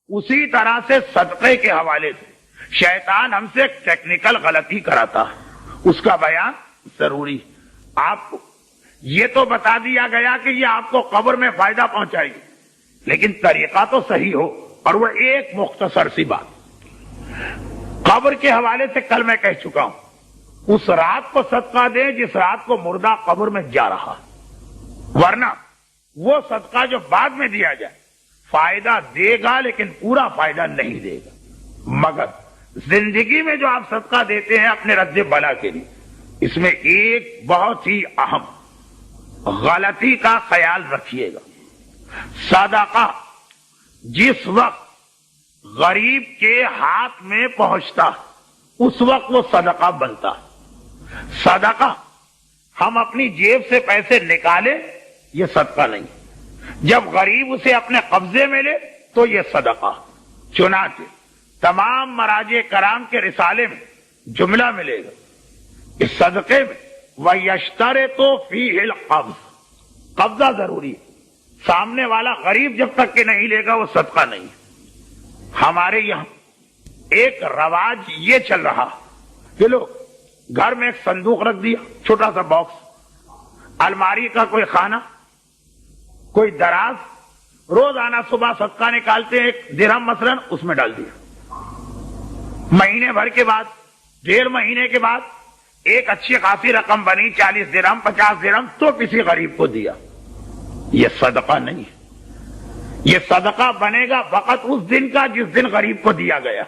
اسی طرح سے صدقے کے حوالے سے شیطان ہم سے ٹیکنیکل غلطی کراتا ہے، اس کا بیان ضروری۔ آپ کو یہ تو بتا دیا گیا کہ یہ آپ کو قبر میں فائدہ پہنچائے گی، لیکن طریقہ تو صحیح ہو، اور وہ ایک مختصر سی بات قبر کے حوالے سے کل میں کہہ چکا ہوں، اس رات کو صدقہ دیں جس رات کو مردہ قبر میں جا رہا، ورنہ وہ صدقہ جو بعد میں دیا جائے فائدہ دے گا لیکن پورا فائدہ نہیں دے گا۔ مگر زندگی میں جو آپ صدقہ دیتے ہیں اپنے رد بلا کے لیے، اس میں ایک بہت ہی اہم غلطی کا خیال رکھیے گا۔ صدقہ جس وقت غریب کے ہاتھ میں پہنچتا اس وقت وہ صدقہ بنتا۔ صدقہ ہم اپنی جیب سے پیسے نکالے یہ صدقہ نہیں، جب غریب اسے اپنے قبضے میں لے تو یہ صدقہ۔ چنانچہ تمام مراجع کرام کے رسالے میں جملہ ملے گا اس صدقے میں وَيَشْتَرِطُ فِيهِ الْقَبْض، قبضہ ضروری ہے، سامنے والا غریب جب تک کہ نہیں لے گا وہ صدقہ نہیں۔ ہمارے یہاں ایک رواج یہ چل رہا کہ لوگ گھر میں ایک صندوق رکھ دیا، چھوٹا سا باکس، الماری کا کوئی خانہ، کوئی دراز، روزانہ صبح صدقہ نکالتے ہیں، ایک درہم مثلا اس میں ڈال دیا، مہینے بھر کے بعد، 1.5 مہینے کے بعد ایک اچھی خاصی رقم بنی، 40 درہم 50 درہم، تو کسی غریب کو دیا۔ یہ صدقہ نہیں ہے، یہ صدقہ بنے گا فقط اس دن کا جس دن غریب کو دیا گیا۔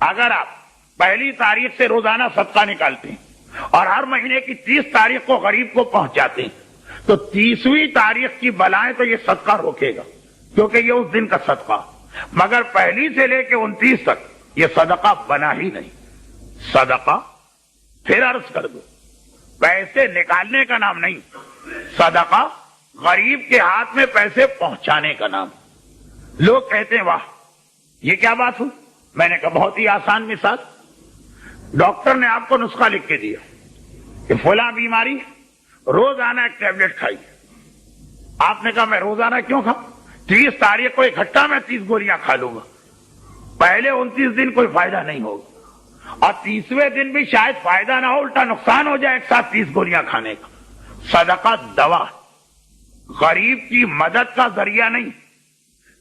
اگر آپ پہلی تاریخ سے روزانہ صدقہ نکالتے ہیں اور ہر مہینے کی 30 تاریخ کو غریب کو پہنچاتے ہیں تو 30ویں تاریخ کی بلائیں تو یہ صدقہ روکے گا، کیونکہ یہ اس دن کا صدقہ۔ مگر پہلی سے لے کے 29 تک یہ صدقہ بنا ہی نہیں۔ صدقہ پھر عرض کر دو، پیسے نکالنے کا نام نہیں، صدقہ غریب کے ہاتھ میں پیسے پہنچانے کا نام۔ لوگ کہتے ہیں واہ یہ کیا بات ہوئی؟ میں نے کہا بہت ہی آسان مثال، ڈاکٹر نے آپ کو نسخہ لکھ کے دیا کہ فلاں بیماری روزانہ ایک ٹیبلٹ کھائی، آپ نے کہا میں روزانہ کیوں کھاؤں، 30 تاریخ کو اکٹھا میں 30 گولیاں کھا لوں گا، پہلے 29 دن کوئی فائدہ نہیں ہوگا، اور 30ویں دن بھی شاید فائدہ نہ ہو، الٹا نقصان ہو جائے ایک ساتھ 30 گولیاں کھانے کا۔ صدقہ دوا، غریب کی مدد کا ذریعہ نہیں۔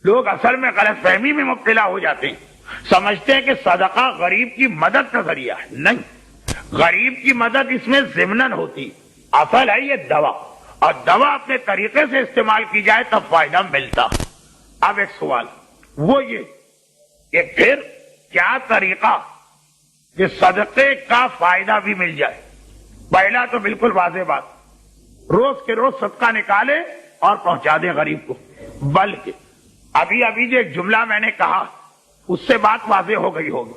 لوگ اصل میں غلط فہمی میں مبتلا ہو جاتے ہیں، سمجھتے ہیں کہ صدقہ غریب کی مدد کا ذریعہ ہے، نہیں، غریب کی مدد اس میں ضمناً ہوتی، اصل ہے یہ دوا، اور دوا اپنے طریقے سے استعمال کی جائے تب فائدہ ملتا۔ اب ایک سوال وہ یہ کہ پھر کیا طریقہ کہ صدقے کا فائدہ بھی مل جائے؟ پہلا تو بالکل واضح بات، روز کے روز صدقہ نکالے اور پہنچا دیں غریب کو، بلکہ ابھی جو ایک جملہ میں نے کہا اس سے بات واضح ہو گئی ہوگی۔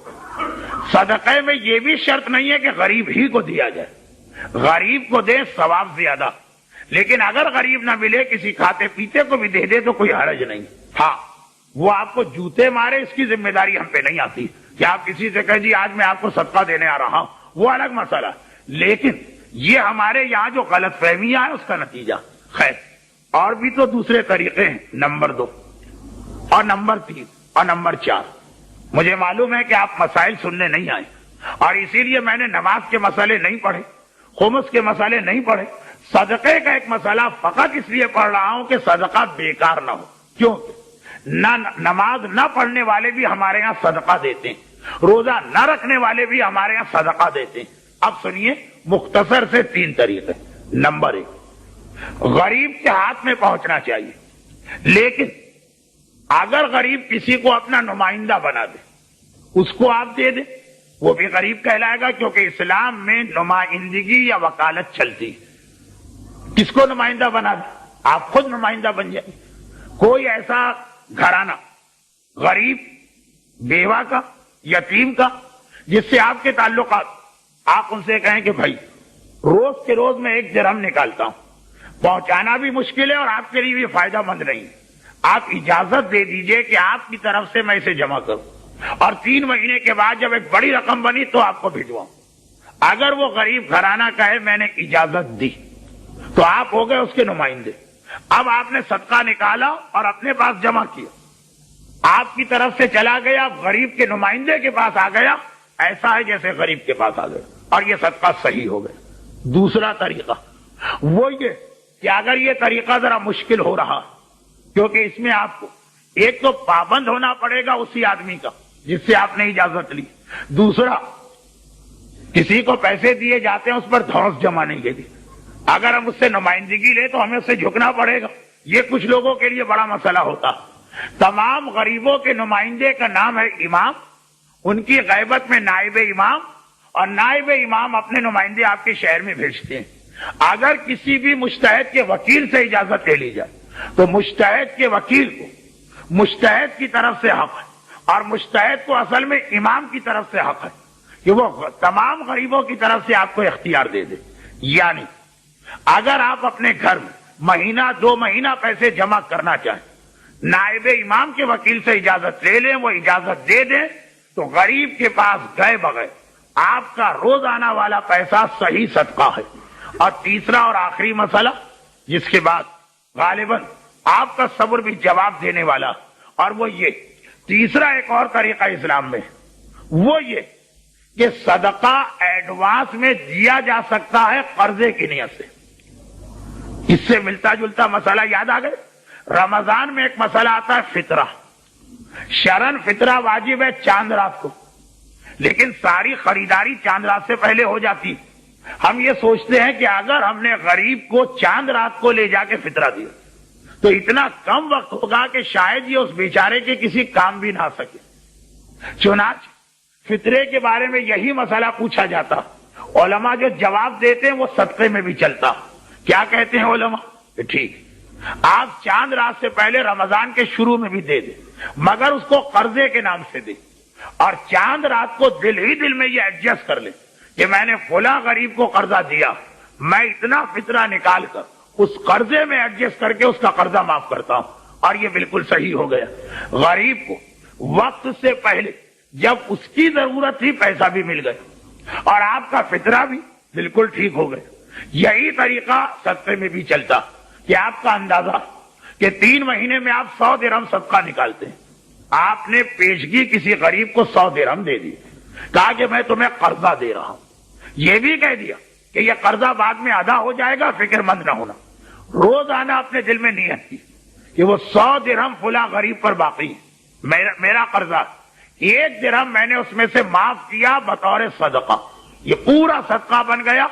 صدقے میں یہ بھی شرط نہیں ہے کہ غریب ہی کو دیا جائے، غریب کو دیں ثواب زیادہ، لیکن اگر غریب نہ ملے کسی کھاتے پیتے کو بھی دے دے تو کوئی حرج نہیں۔ ہاں وہ آپ کو جوتے مارے اس کی ذمہ داری ہم پہ نہیں آتی کہ آپ کسی سے کہیں جی آج میں آپ کو صدقہ دینے آ رہا ہوں، وہ الگ مسئلہ، لیکن یہ ہمارے یہاں جو غلط فہمیاں ہیں اس کا نتیجہ۔ خیر اور بھی تو دوسرے طریقے ہیں، نمبر 2 اور نمبر 3 اور نمبر 4۔ مجھے معلوم ہے کہ آپ مسائل سننے نہیں آئے، اور اسی لیے میں نے نماز کے مسئلے نہیں پڑھے، خمس کے مسئلے نہیں پڑھے، صدقے کا ایک مسئلہ فقط اس لیے پڑھ رہا ہوں کہ صدقہ بیکار نہ ہو۔ کیوں؟ نماز نہ پڑھنے والے بھی ہمارے ہاں صدقہ دیتے ہیں، روزہ نہ رکھنے والے بھی ہمارے ہاں صدقہ دیتے ہیں۔ اب سنیے مختصر سے 3 طریقے۔ نمبر 1، غریب کے ہاتھ میں پہنچنا چاہیے، لیکن اگر غریب کسی کو اپنا نمائندہ بنا دے، اس کو آپ دے دیں، وہ بھی غریب کہلائے گا، کیونکہ اسلام میں نمائندگی یا وکالت چلتی۔ کس کو نمائندہ بنا دے؟ آپ خود نمائندہ بن جائیں۔ کوئی ایسا گھرانہ غریب، بیوہ کا، یتیم کا جس سے آپ کے تعلقات، آپ ان سے کہیں کہ بھائی روز کے روز میں 1 درہم نکالتا ہوں، پہنچانا بھی مشکل ہے اور آپ کے لیے بھی فائدہ مند نہیں، آپ اجازت دے دیجئے کہ آپ کی طرف سے میں اسے جمع کروں، اور 3 مہینے کے بعد جب ایک بڑی رقم بنی تو آپ کو بھجواؤں۔ اگر وہ غریب گھرانہ کہے میں نے اجازت دی تو آپ ہو گئے اس کے نمائندے۔ اب آپ نے صدقہ نکالا اور اپنے پاس جمع کیا، آپ کی طرف سے چلا گیا، غریب کے نمائندے کے پاس آ گیا، ایسا ہے جیسے غریب کے پاس آ گیا، اور یہ صدقہ صحیح ہو گیا۔ دوسرا طریقہ وہ یہ کہ اگر یہ طریقہ ذرا مشکل ہو رہا، کیونکہ اس میں آپ کو ایک تو پابند ہونا پڑے گا اسی آدمی کا جس سے آپ نے اجازت لی، دوسرا کسی کو پیسے دیے جاتے ہیں اس پر دھوس جمانے کے لیے، اگر ہم اس سے نمائندگی لیں تو ہمیں اس سے جھکنا پڑے گا، یہ کچھ لوگوں کے لیے بڑا مسئلہ ہوتا۔ تمام غریبوں کے نمائندے کا نام ہے امام، ان کی غیبت میں نائب امام، اور نائب امام اپنے نمائندے آپ کے شہر میں بھیجتے ہیں۔ اگر کسی بھی مجتہد کے وکیل سے اجازت لے لی جائے تو مجتہد کے وکیل کو مجتہد کی طرف سے حق ہے، اور مجتہد کو اصل میں امام کی طرف سے حق ہے کہ وہ تمام غریبوں کی طرف سے آپ کو اختیار دے دے۔ یعنی اگر آپ اپنے گھر میں مہینہ 2 مہینہ پیسے جمع کرنا چاہیں، نائب امام کے وکیل سے اجازت لے لیں، وہ اجازت دے دیں تو غریب کے پاس گئے بغیر آپ کا روزانہ والا پیسہ صحیح صدقہ ہے۔ اور تیسرا اور آخری مسئلہ جس کے بعد غالباً آپ کا صبر بھی جواب دینے والا، اور وہ یہ تیسرا ایک اور طریقہ اسلام میں وہ یہ کہ صدقہ ایڈوانس میں دیا جا سکتا ہے قرضے کی نیت سے۔ اس سے ملتا جلتا مسئلہ یاد آ گئے، رمضان میں ایک مسئلہ آتا ہے فطرہ، شرن فطرہ واجب ہے چاند رات کو، لیکن ساری خریداری چاند رات سے پہلے ہو جاتی۔ ہم یہ سوچتے ہیں کہ اگر ہم نے غریب کو چاند رات کو لے جا کے فطرہ دیا تو اتنا کم وقت ہوگا کہ شاید یہ اس بیچارے کے کسی کام بھی نہ آ سکے۔ چنانچہ فطرے کے بارے میں یہی مسئلہ پوچھا جاتا، علماء جو جواب دیتے ہیں وہ صدقے میں بھی چلتا۔ کیا کہتے ہیں علماء کہ ٹھیک آپ چاند رات سے پہلے رمضان کے شروع میں بھی دے دیں، مگر اس کو قرضے کے نام سے دیں، اور چاند رات کو دل ہی دل میں یہ ایڈجسٹ کر لیں کہ میں نے فلاں غریب کو قرضہ دیا، میں اتنا فطرہ نکال کر اس قرضے میں ایڈجسٹ کر کے اس کا قرضہ معاف کرتا ہوں، اور یہ بالکل صحیح ہو گیا۔ غریب کو وقت سے پہلے جب اس کی ضرورت تھی پیسہ بھی مل گیا، اور آپ کا فطرہ بھی بالکل ٹھیک ہو گیا۔ یہی طریقہ صدقے میں بھی چلتا کہ آپ کا اندازہ کہ 3 مہینے میں آپ 100 درہم صدقہ نکالتے ہیں، آپ نے پیشگی کسی غریب کو 100 درہم دے دی، کہا کہ میں تمہیں قرضہ دے رہا ہوں، یہ بھی کہہ دیا کہ یہ قرضہ بعد میں ادا ہو جائے گا، فکر مند نہ ہونا۔ روزانہ اپنے دل میں نیت کی کہ وہ 100 درہم فلاں غریب پر باقی ہے، میرا قرضہ 1 درہم میں نے اس میں سے معاف کیا بطور صدقہ، یہ پورا صدقہ بن گیا،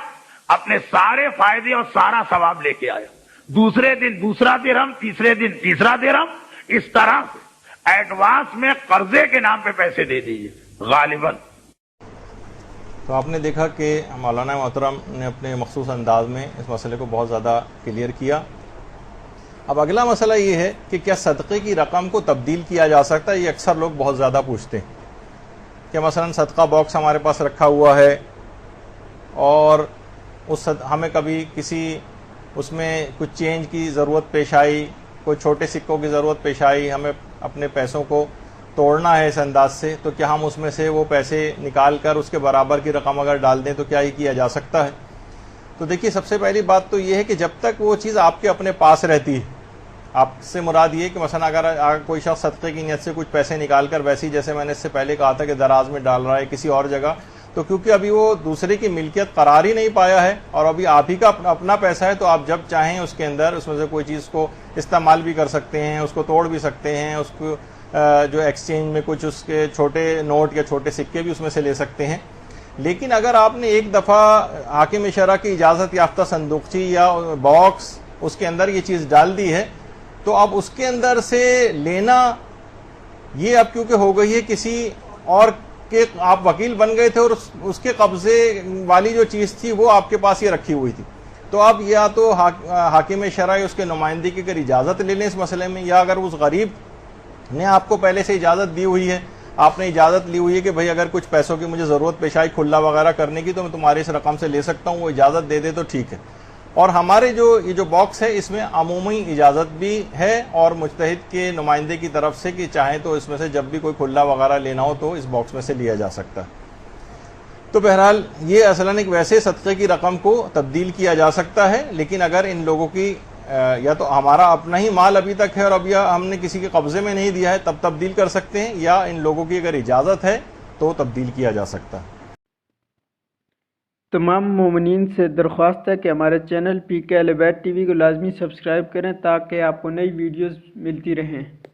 اپنے سارے فائدے اور سارا ثواب لے کے آیا۔ دوسرے دن دوسرا درہم، تیسرے دن تیسرا درہم، اس طرح سے ایڈوانس میں قرضے کے نام پہ پیسے دے دیجیے غالباً۔ تو آپ نے دیکھا کہ مولانا محترم نے اپنے مخصوص انداز میں اس مسئلے کو بہت زیادہ کلیئر کیا۔ اب اگلا مسئلہ یہ ہے کہ کیا صدقے کی رقم کو تبدیل کیا جا سکتا ہے؟ یہ اکثر لوگ بہت زیادہ پوچھتے ہیں کہ مثلا صدقہ باکس ہمارے پاس رکھا ہوا ہے اور ہمیں کبھی کسی اس میں کچھ چینج کی ضرورت پیش آئی، کوئی چھوٹے سکوں کی ضرورت پیش آئی، ہمیں اپنے پیسوں کو توڑنا ہے اس انداز سے، تو کیا ہم اس میں سے وہ پیسے نکال کر اس کے برابر کی رقم اگر ڈال دیں تو کیا یہ کیا جا سکتا ہے؟ تو دیکھیے، سب سے پہلی بات تو یہ ہے کہ جب تک وہ چیز آپ کے اپنے پاس رہتی ہے، آپ سے مراد یہ کہ مثلا اگر کوئی شخص صدقے کی نیت سے کچھ پیسے نکال کر ویسے ہی جیسے میں نے اس سے پہلے کہا تھا کہ دراز میں ڈال رہا ہے کسی اور جگہ، تو کیونکہ ابھی وہ دوسرے کی ملکیت قرار ہی نہیں پایا ہے اور ابھی آپ ہی کا اپنا پیسہ ہے، تو آپ جب چاہیں اس کے اندر اس میں سے کوئی چیز کو استعمال بھی کر سکتے ہیں، اس کو توڑ بھی سکتے ہیں، اس کو جو ایکسچینج میں کچھ اس کے چھوٹے نوٹ یا چھوٹے سکے بھی اس میں سے لے سکتے ہیں۔ لیکن اگر آپ نے ایک دفعہ حاکم شرع کی اجازت یافتہ صندوقچی یا باکس اس کے اندر یہ چیز ڈال دی ہے، تو اب اس کے اندر سے لینا یہ اب کیونکہ ہو گئی ہے کسی اور کے، آپ وکیل بن گئے تھے اور اس کے قبضے والی جو چیز تھی وہ آپ کے پاس یہ رکھی ہوئی تھی، تو اب یا تو حاکم شرع اس کے نمائندگی کی اگر اجازت لے لیں اس مسئلے میں، یا اگر اس غریب نے آپ کو پہلے سے اجازت دی ہوئی ہے، آپ نے اجازت لی ہوئی ہے کہ بھئی اگر کچھ پیسوں کی مجھے ضرورت پیش آئی کھلا وغیرہ کرنے کی تو میں تمہاری اس رقم سے لے سکتا ہوں، وہ اجازت دے دے تو ٹھیک ہے۔ اور ہمارے جو یہ جو باکس ہے اس میں عمومی اجازت بھی ہے اور مجتہد کے نمائندے کی طرف سے کہ چاہیں تو اس میں سے جب بھی کوئی کھلا وغیرہ لینا ہو تو اس باکس میں سے لیا جا سکتا ہے۔ تو بہرحال یہ اصلاً ایک ویسے صدقے کی رقم کو تبدیل کیا جا سکتا ہے، لیکن اگر ان لوگوں کی یا تو ہمارا اپنا ہی مال ابھی تک ہے اور ابھی ہم نے کسی کے قبضے میں نہیں دیا ہے تب تبدیل کر سکتے ہیں، یا ان لوگوں کی اگر اجازت ہے تو تبدیل کیا جا سکتا ہے۔ تمام مومنین سے درخواست ہے کہ ہمارے چینل PK اہل بیت TV کو لازمی سبسکرائب کریں تاکہ آپ کو نئی ویڈیوز ملتی رہیں۔